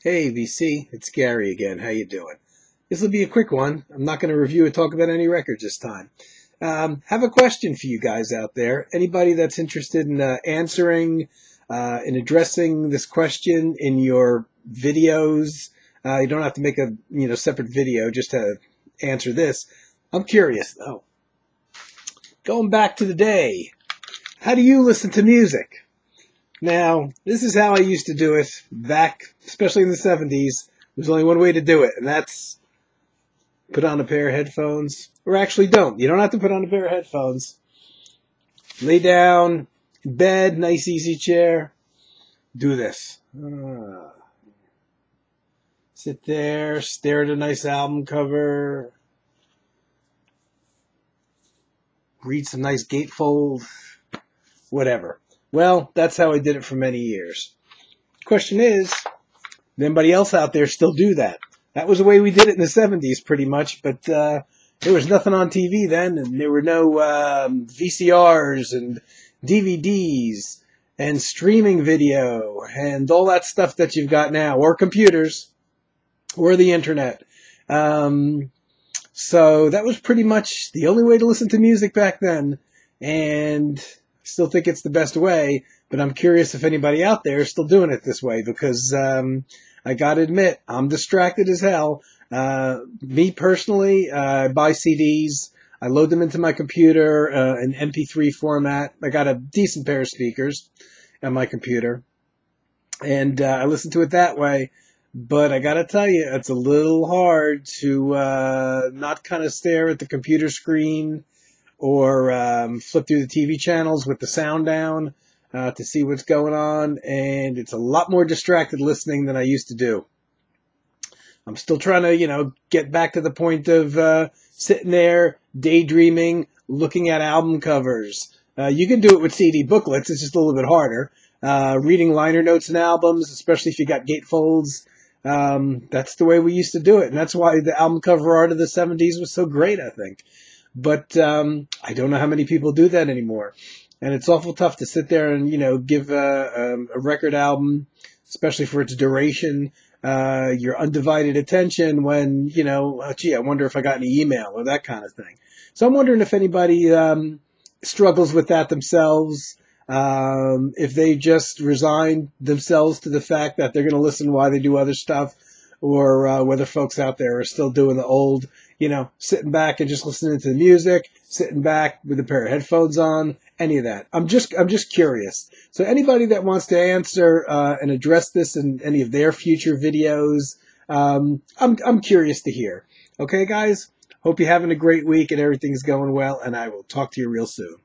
Hey VC, it's Gary again. How you doing? This will be a quick one. I'm not going to review or talk about any records this time. Have a question for you guys out there. Anybody that's interested in answering, in addressing this question in your videos, you don't have to make a separate video just to answer this. I'm curious though. Going back to the day, how do you listen to music? Now, this is how I used to do it back, especially in the 70s. There's only one way to do it, and that's put on a pair of headphones. Or actually don't. You don't have to put on a pair of headphones. Lay down in bed, nice easy chair. Do this. Sit there, stare at a nice album cover. Read some nice gatefold. Whatever. Well, that's how I did it for many years. Question is, does anybody else out there still do that? That was the way we did it in the 70s pretty much, but there was nothing on TV then, and there were no VCRs and DVDs and streaming video and all that stuff that you've got now, or computers, or the internet. So that was pretty much the only way to listen to music back then, and still think it's the best way, but I'm curious if anybody out there is still doing it this way, because I gotta admit, I'm distracted as hell. Me personally, I buy CDs, I load them into my computer in MP3 format. I got a decent pair of speakers on my computer, and I listen to it that way. But I gotta tell you, it's a little hard to not kind of stare at the computer screen or flip through the TV channels with the sound down to see what's going on, and it's a lot more distracted listening than I used to do. I'm still trying to, get back to the point of sitting there, daydreaming, looking at album covers. You can do it with CD booklets, it's just a little bit harder. Reading liner notes and albums, especially if you got gatefolds. That's the way we used to do it, and that's why the album cover art of the 70s was so great, I think. But I don't know how many people do that anymore. And it's awful tough to sit there and, give a record album, especially for its duration, your undivided attention when, I wonder if I got any email or that kind of thing. So I'm wondering if anybody struggles with that themselves, if they just resign themselves to the fact that they're going to listen while they do other stuff, or whether folks out there are still doing the old, sitting back and just listening to the music, sitting back with a pair of headphones on, any of that. I'm just curious. So anybody that wants to answer and address this in any of their future videos, I'm curious to hear. Okay, guys? Hope you're having a great week and everything's going well, and I will talk to you real soon.